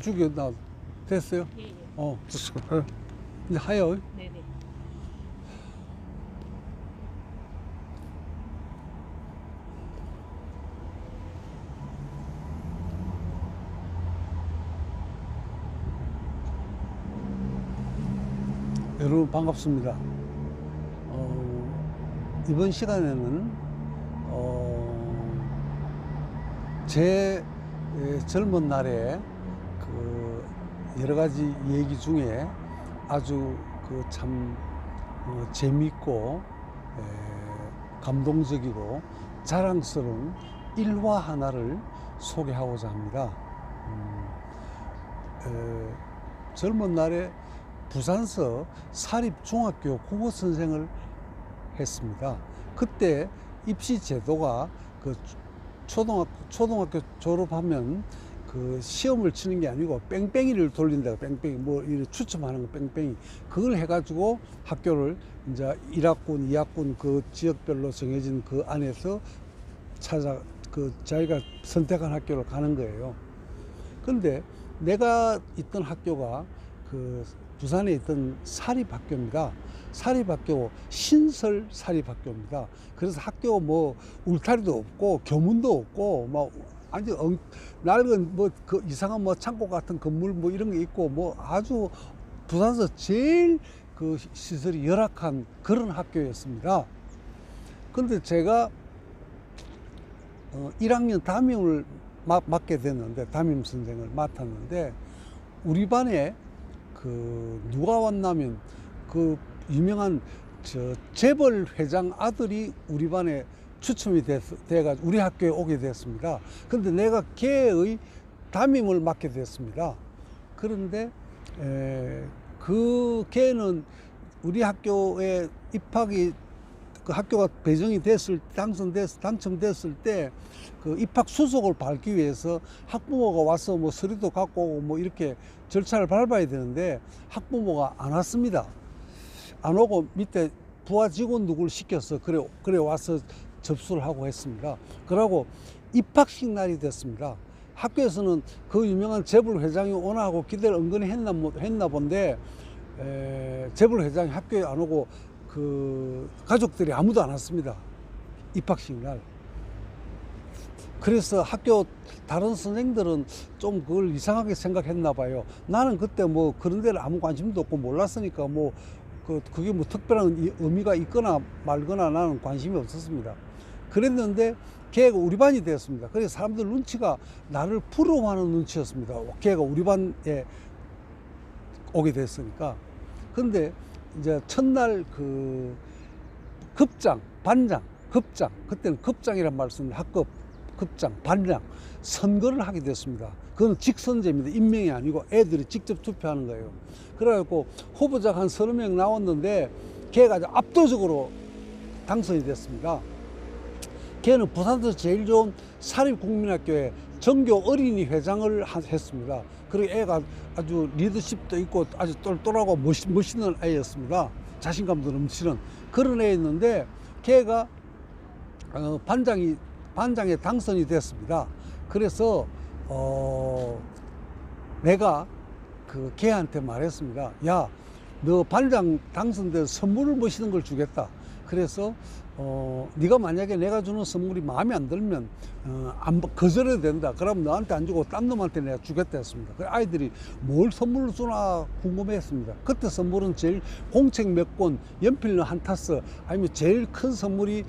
죽여 나 됐어요? 예, 예. 됐어. 이제 하여. 네네. 여러분 반갑습니다. 이번 시간에는 제 젊은 날에 그 여러 가지 얘기 중에 아주 그 참 재밌고 감동적이고 자랑스러운 일화 하나를 소개하고자 합니다. 젊은 날에 부산서 사립중학교 국어선생을 했습니다. 그때 입시 제도가 그 초등학교 졸업하면 그 시험을 치는 게 아니고 뺑뺑이를 돌린다. 뺑뺑이 뭐 이렇게 추첨하는 거 뺑뺑이 그걸 해가지고 학교를 이제 1학군, 2학군 그 지역별로 정해진 그 안에서 자기가 선택한 학교를 가는 거예요. 근데 내가 있던 학교가 그 부산에 있던 사립학교입니다. 사립학교 신설 사립학교입니다. 그래서 학교 뭐 울타리도 없고 교문도 없고 뭐 아주 낡은 뭐 그 이상한 뭐 창고 같은 건물 뭐 이런 게 있고 뭐 아주 부산에서 제일 그 시설이 열악한 그런 학교였습니다. 근데 제가 1학년 담임을 맡게 됐는데 담임 선생을 맡았는데 우리 반에 그 누가 왔냐면 그 유명한 재벌 회장 아들이 우리 반에 추첨이 돼가지고 우리 학교에 오게 됐습니다. 근데 내가 걔의 담임을 맡게 됐습니다. 그런데 그 걔는 우리 학교에 입학이 그 학교가 배정이 당첨됐을 때 그 입학 수속을 밟기 위해서 학부모가 와서 뭐 서류도 갖고 오고 뭐 이렇게 절차를 밟아야 되는데 학부모가 안 왔습니다. 안 오고 밑에 부하 직원 누구를 시켜서 그래 와서 접수를 하고 했습니다. 그러고 입학식 날이 됐습니다. 학교에서는 그 유명한 재벌 회장이 오나 하고 기대를 은근히 했나 본데 재벌 회장이 학교에 안 오고 그 가족들이 아무도 안 왔습니다. 입학식 날. 그래서 학교 다른 선생들은 좀 그걸 이상하게 생각했나 봐요. 나는 그때 뭐 그런 데를 아무 관심도 없고 몰랐으니까 뭐 그게 뭐 특별한 의미가 있거나 말거나 나는 관심이 없었습니다. 그랬는데 걔가 우리 반이 되었습니다. 그래서 사람들 눈치가 나를 부러워하는 눈치였습니다. 걔가 우리 반에 오게 됐으니까. 근데 이제 첫날 그 급장, 그때는 급장이란 말 쓰는데 학급, 급장, 반장, 선거를 하게 됐습니다. 그건 직선제입니다. 임명이 아니고 애들이 직접 투표하는 거예요. 그래갖고 후보자가 한 30명 나왔는데 걔가 아주 압도적으로 당선이 됐습니다. 걔는 부산에서 제일 좋은 사립국민학교에 정교 어린이 회장을 했습니다. 그리고 애가 아주 리더십도 있고 아주 똘똘하고 멋있는 애였습니다. 자신감도 넘치는 그런 애였는데 걔가 반장에 당선이 됐습니다. 그래서 내가 그 걔한테 말했습니다. 야, 너 반장 당선돼서 선물을 멋있는 걸 주겠다. 그래서 네가 만약에 내가 주는 선물이 마음에 안 들면 거절해도 된다. 그럼 너한테 안 주고 딴 놈한테 내가 주겠다 했습니다. 그 아이들이 뭘 선물로 주나 궁금해했습니다. 그때 선물은 제일 공책 몇 권, 연필 한 타스, 아니면 제일 큰 선물이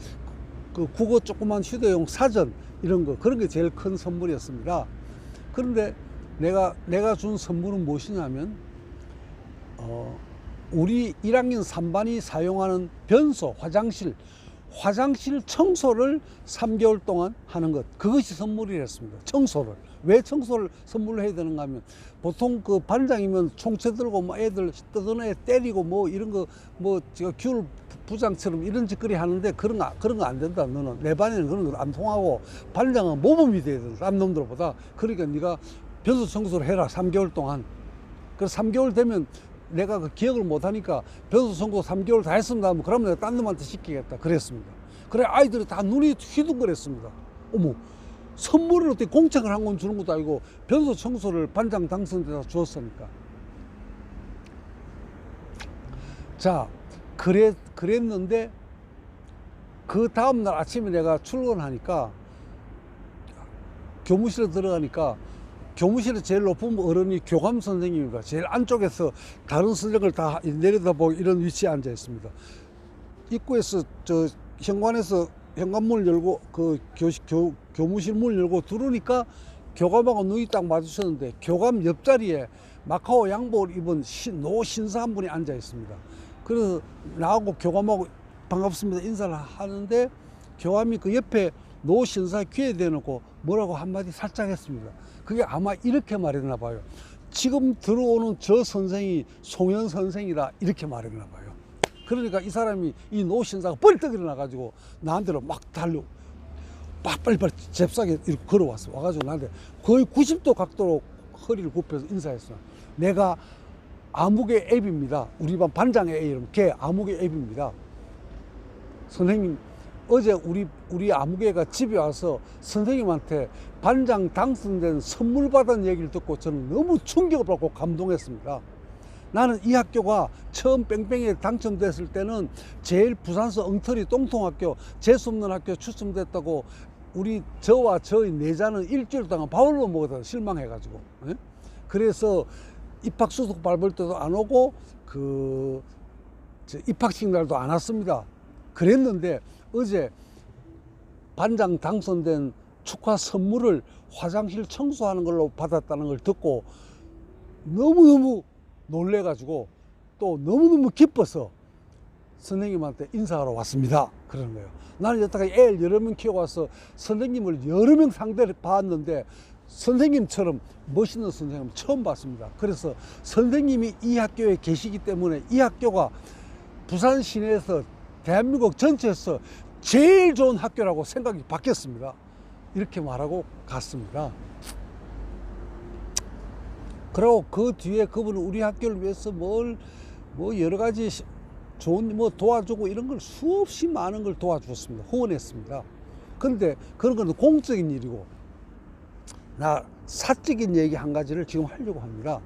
그 국어 조그만 휴대용 사전 이런 거 그런 게 제일 큰 선물이었습니다. 그런데 내가 준 선물은 무엇이냐면 우리 1학년 3반이 사용하는 변소, 화장실 청소를 3개월 동안 하는 것. 그것이 선물이었습니다. 청소를. 왜 청소를 선물로 해야 되는가 하면 보통 그 반장이면 총채 들고 뭐 애들 떠드는 애 때리고 뭐 이런 거 뭐 제가 귤 부장처럼 이런 짓거리 하는데 그런 거 안 된다. 너는 내 반에는 그런 거 안 통하고 반장은 모범이 돼야 된다. 딴 놈들보다. 그러니까 네가 변소 청소를 해라. 3개월 동안. 그래서 3개월 되면 내가 그 기억을 못하니까 변소 청소 3개월 다 했습니다. 그러면 내가 딴 놈한테 시키겠다. 그랬습니다. 그래 아이들이 다 눈이 휘둥그랬습니다. 어머, 선물을 어떻게 공책을 한 권 주는 것도 아니고 변소 청소를 반장 당선돼서 주었으니까. 자, 그랬는데 그 다음날 아침에 내가 출근하니까 교무실에 들어가니까 교무실에 제일 높은 어른이 교감 선생님입니다. 제일 안쪽에서 다른 선생을 다 내려다보고 이런 위치에 앉아 있습니다. 입구에서 저 현관에서 현관문을 열고 그 교무실 문을 열고 들어오니까 교감하고 눈이 딱 마주쳤는데 교감 옆자리에 마카오 양복을 입은 노 신사 한 분이 앉아 있습니다. 그래서 나하고 교감하고 반갑습니다 인사를 하는데 교감이 그 옆에 노 신사 귀에 대놓고 뭐라고 한마디 살짝 했습니다. 그게 아마 이렇게 말했나 봐요. 지금 들어오는 저 선생이 송현 선생이다 이렇게 말했나 봐요. 그러니까 이 사람이 이 노 신사가 벌떡 일어나 가지고 나한테로 막 달려 막 빨리빨리 잽싸게 이렇게 걸어왔어. 와가지고 나한테 거의 90도 각도로 허리를 굽혀서 인사했어. 내가 아무개 앱입니다. 우리 반 반장의 이름 걔 아무개 앱입니다. 선생님 어제 우리 아무개가 집에 와서 선생님한테 반장 당선된 선물 받은 얘기를 듣고 저는 너무 충격을 받고 감동했습니다. 나는 이 학교가 처음 뺑뺑이에 당첨됐을 때는 제일 부산서 엉터리 똥통학교 재수없는 학교 추첨됐다고 저와 저희 내자는 일주일 동안 밥을 못 먹어서 실망해가지고 그래서 입학수속 밟을 때도 안 오고 입학식 날도 안 왔습니다. 그랬는데 어제 반장 당선된 축하 선물을 화장실 청소하는 걸로 받았다는 걸 듣고 너무너무 놀래가지고 또 너무너무 기뻐서 선생님한테 인사하러 왔습니다. 그러는 거예요. 나는 여태까지 애를 여러 명 키워와서 선생님을 여러 명 상대를 봤는데 선생님처럼 멋있는 선생님 처음 봤습니다. 그래서 선생님이 이 학교에 계시기 때문에 이 학교가 부산 시내에서 대한민국 전체에서 제일 좋은 학교라고 생각이 바뀌었습니다. 이렇게 말하고 갔습니다. 그리고 그 뒤에 그분은 우리 학교를 위해서 뭐 여러 가지 좋은 도와주고 이런 걸 수없이 많은 걸 도와주었습니다. 후원했습니다. 근데 그런 건 공적인 일이고 나 사적인 얘기 한 가지를 지금 하려고 합니다.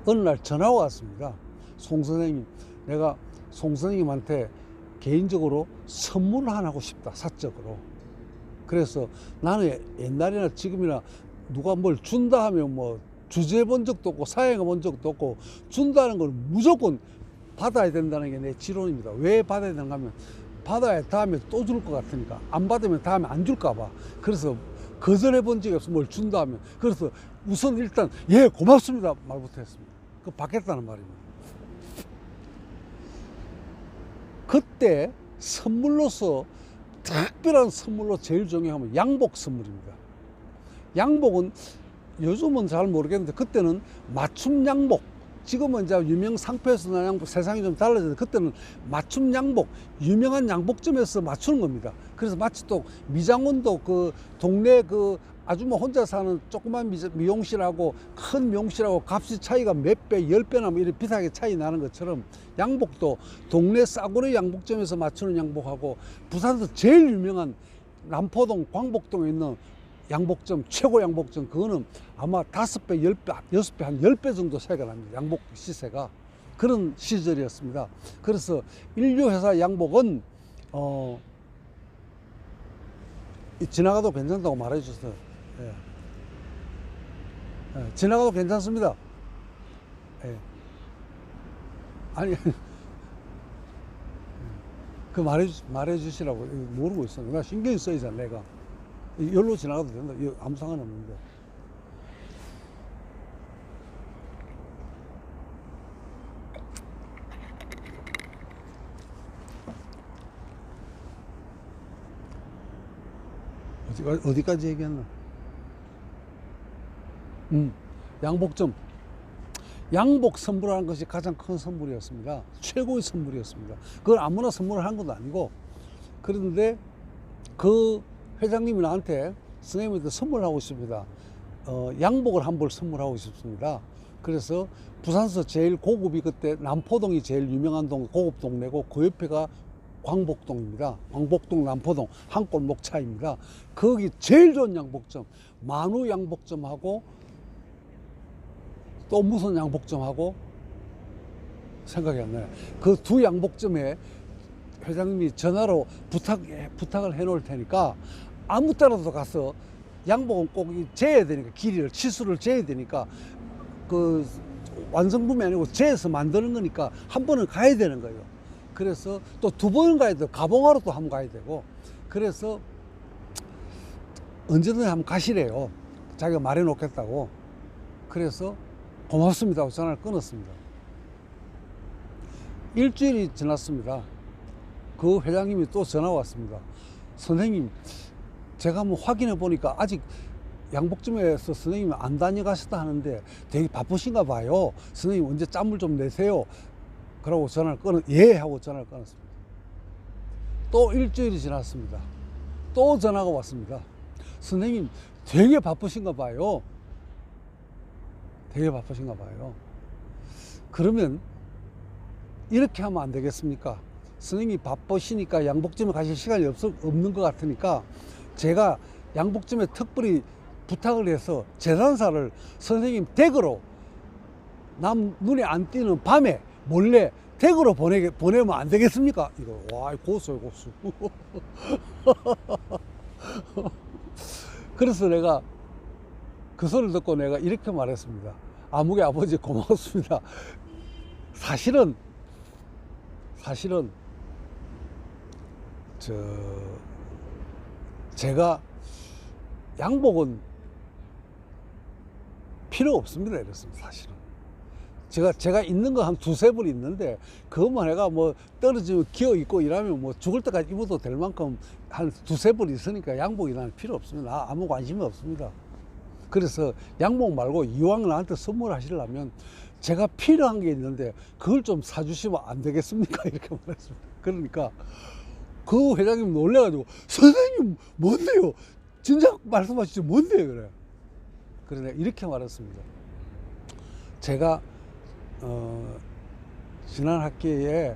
어느 날 전화가 왔습니다. 송 선생님, 내가 송 선생님한테 개인적으로 선물을 하나 하고 싶다, 사적으로. 그래서 나는 옛날이나 지금이나 누가 뭘 준다 하면 뭐 주제 본 적도 없고 사행해 본 적도 없고 준다는 걸 무조건 받아야 된다는 게 내 지론입니다. 왜 받아야 되는가 하면 받아야 다음에 또 줄 것 같으니까, 안 받으면 다음에 안 줄까 봐. 그래서 거절해 본 적이 없어, 뭘 준다 하면. 그래서 우선 일단 예 고맙습니다 말부터 했습니다. 그 받겠다는 말입니다. 그때 선물로서 특별한 선물로 제일 중요하면 양복 선물입니다. 양복은 요즘은 잘 모르겠는데 그때는 맞춤 양복, 지금은 이제 유명 상표에서 나는 양복, 세상이 좀 달라졌는데 그때는 맞춤 양복, 유명한 양복점에서 맞추는 겁니다. 그래서 마치 또 미장원도 그 동네 그 아주머 혼자 사는 조그만 미용실하고 큰 미용실하고 값이 차이가 몇 배, 10배나 뭐 이렇게 비싸게 차이 나는 것처럼 양복도 동네 싸구려 양복점에서 맞추는 양복하고 부산에서 제일 유명한 남포동 광복동에 있는 양복점, 최고 양복점, 그거는 아마 5배, 10배, 6배, 한 10배 정도 차이가 납니다. 양복 시세가. 그런 시절이었습니다. 그래서 인류회사 양복은, 지나가도 괜찮다고 말해 주셨어요. 예. 예, 지나가도 괜찮습니다. 예. 아니, 그 말해 주시라고 모르고 있어요. 나 신경이 쓰이잖아, 내가. 여기로 지나가도 된다. 아무 상관없는데. 어디까지 얘기했나? 양복점. 양복 선물하는 것이 가장 큰 선물이었습니다. 최고의 선물이었습니다. 그걸 아무나 선물을 한 것도 아니고. 그런데 그 회장님이 나한테 선생님한테 선물하고 싶습니다. 양복을 한 벌 선물하고 싶습니다. 그래서 부산서 제일 고급이 그때 남포동이 제일 유명한 고급 동네고 그 옆에가 광복동입니다. 광복동 남포동 한 골목 차입니다. 거기 제일 좋은 양복점 만우 양복점하고 또 무슨 양복점하고 생각이 안 나요. 그 두 양복점에 회장님이 전화로 부탁을 해 놓을 테니까 아무 때라도 가서 양복은 꼭 재야 되니까 길이를 치수를 재야 되니까 그 완성품이 아니고 재서 만드는 거니까 한 번은 가야 되는 거예요. 그래서 또 두 번은 가야 돼요. 가봉하러 또 한 번 가야 되고. 그래서 언제든 한번 가시래요. 자기가 말해 놓겠다고. 그래서 고맙습니다 하고 전화를 끊었습니다. 일주일이 지났습니다. 그 회장님이 또 전화 왔습니다. 선생님, 제가 한번 확인해 보니까 아직 양복점에서 선생님이 안 다녀가셨다 하는데 되게 바쁘신가 봐요. 선생님 언제 짬을 좀 내세요. 그러고 전화를 예 하고 전화를 끊었습니다. 또 일주일이 지났습니다. 또 전화가 왔습니다. 선생님 되게 바쁘신가 봐요. 되게 바쁘신가 봐요. 그러면 이렇게 하면 안 되겠습니까? 선생님이 바쁘시니까 양복점에 가실 시간이 없는 것 같으니까 제가 양복점에 특별히 부탁을 해서 재단사를 선생님 댁으로 남 눈에 안 띄는 밤에 몰래 댁으로 보내면 안 되겠습니까? 이거 와 고수요 고수. 그래서 내가 그 소리를 듣고 내가 이렇게 말했습니다. 아무개 아버지 고맙습니다. 사실은 제가 양복은 필요 없습니다. 이랬습니다. 사실은 제가 있는 거 한 두세 벌 있는데 그것만 해가 뭐 떨어지면 기어 입고 이러면 뭐 죽을 때까지 입어도 될 만큼 한 두세 벌 있으니까 양복이 나는 필요 없습니다. 나 아무 관심이 없습니다. 그래서 양복 말고 이왕 나한테 선물하시려면 제가 필요한 게 있는데 그걸 좀 사주시면 안 되겠습니까? 이렇게 말했습니다. 그러니까 그 회장님 놀래가지고 선생님 뭔데요? 진작 말씀하시지 뭔데요? 그래. 그래서 내가 이렇게 말했습니다. 제가 지난 학기에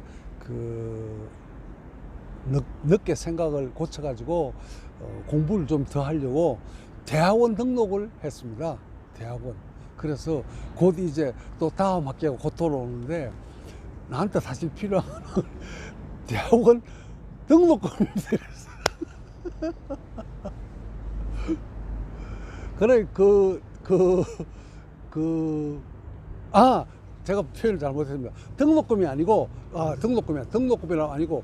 늦게 생각을 고쳐가지고 공부를 좀 더 하려고 대학원 등록을 했습니다. 대학원. 그래서 곧 이제 또 다음 학기하고 곧 돌아오는데 나한테 사실 필요한 건 대학원 등록금입니다. 그래 제가 표현을 잘못했습니다. 등록금이 아니고 등록금이라 아니고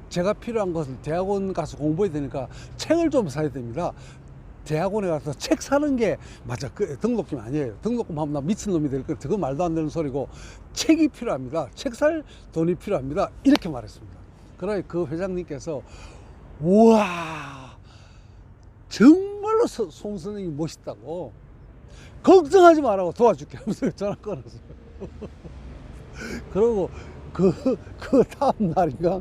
제가 필요한 것은 대학원 가서 공부해야 되니까 책을 좀 사야 됩니다. 대학원에 가서 책 사는 게 맞아. 그 등록금이 아니에요. 등록금 하면 나 미친놈이 될 거예요. 그거 말도 안 되는 소리고 책이 필요합니다. 책 살 돈이 필요합니다. 이렇게 말했습니다. 그러니 그 회장님께서 우와 정말로 송 선생님이 멋있다고 걱정하지 말라고 도와줄게 하면서 전화 끊었어요. 그리고 그 다음 날인가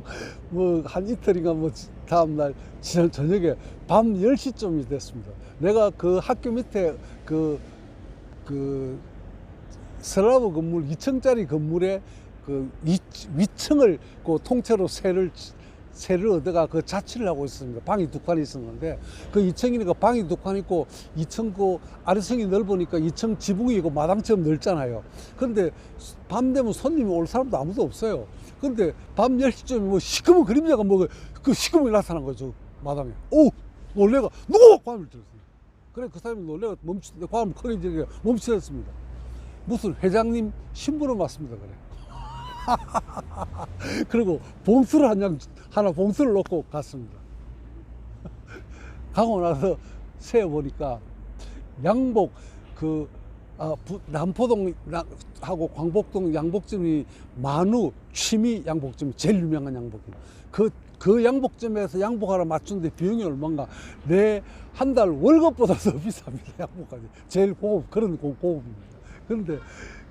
뭐 한 이틀인가 뭐 다음 날 저녁에 밤 10시쯤이 됐습니다. 내가 그 학교 밑에 그 슬라브 건물 2층짜리 건물에 그 위층을 그 통째로 세를 얻어가 그 자취를 하고 있습니다. 방이 두 칸이 있었는데 그 2층이니까 방이 두 칸 있고 2층 그 아래층이 넓으니까 2층 지붕이 있고 마당처럼 넓잖아요. 그런데 밤 되면 손님이 올 사람도 아무도 없어요. 근데 밤 10시쯤에 뭐 시커먼 그림자가 뭐 그 시커멓게 나타난 거죠. 마당에. 오! 놀래가 누가 과음을 들었어요. 그래 그 사람이 놀래가 과음을 크게 지르게 멈추었습니다. 무슨 회장님 신부름 왔습니다. 그래. 그리고 봉투를 하나 봉투를 놓고 갔습니다. 가고 나서 세어보니까 양복 남포동하고 광복동 양복점이 만우 취미 양복점이 제일 유명한 양복이에요. 그 양복점에서 양복 하나 맞추는데 비용이 얼마인가? 내 한 달 월급보다 더 비쌉니다. 양복까지. 제일 고급, 그런 고급입니다. 그런데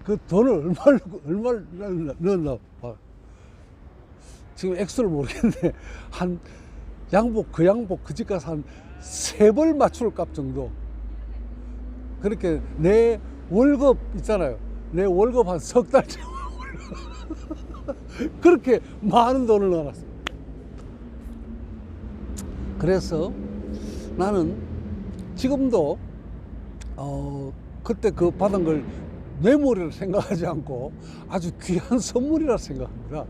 그 돈을 얼마를 넣었나 봐. 지금 액수를 모르겠는데, 그 양복 그 집 가서 한 3벌 맞출 값 정도. 그렇게 내 월급 있잖아요. 내 월급 한 석 달째. 그렇게 많은 돈을 넣어놨어요. 그래서 나는 지금도 그때 그 받은 걸 뇌물이라 생각하지 않고 아주 귀한 선물이라 생각합니다.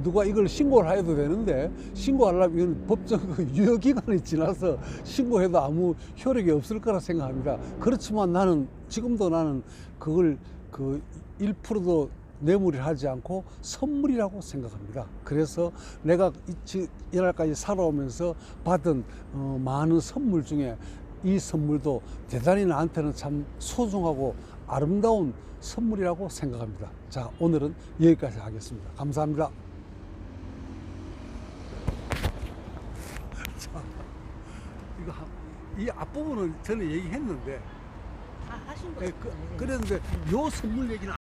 누가 이걸 신고를 해도 되는데, 신고하려면 이건 법적 유효기간이 지나서 신고해도 아무 효력이 없을 거라 생각합니다. 그렇지만 지금도 나는 그걸 1%도 뇌물을 하지 않고 선물이라고 생각합니다. 그래서 내가 이날까지 살아오면서 받은 많은 선물 중에 이 선물도 대단히 나한테는 참 소중하고 아름다운 선물이라고 생각합니다. 자, 오늘은 여기까지 하겠습니다. 감사합니다. 자, 이 앞부분은 저는 얘기했는데, 다 하신 거 예, 같아요. 그랬는데 요 선물 얘기는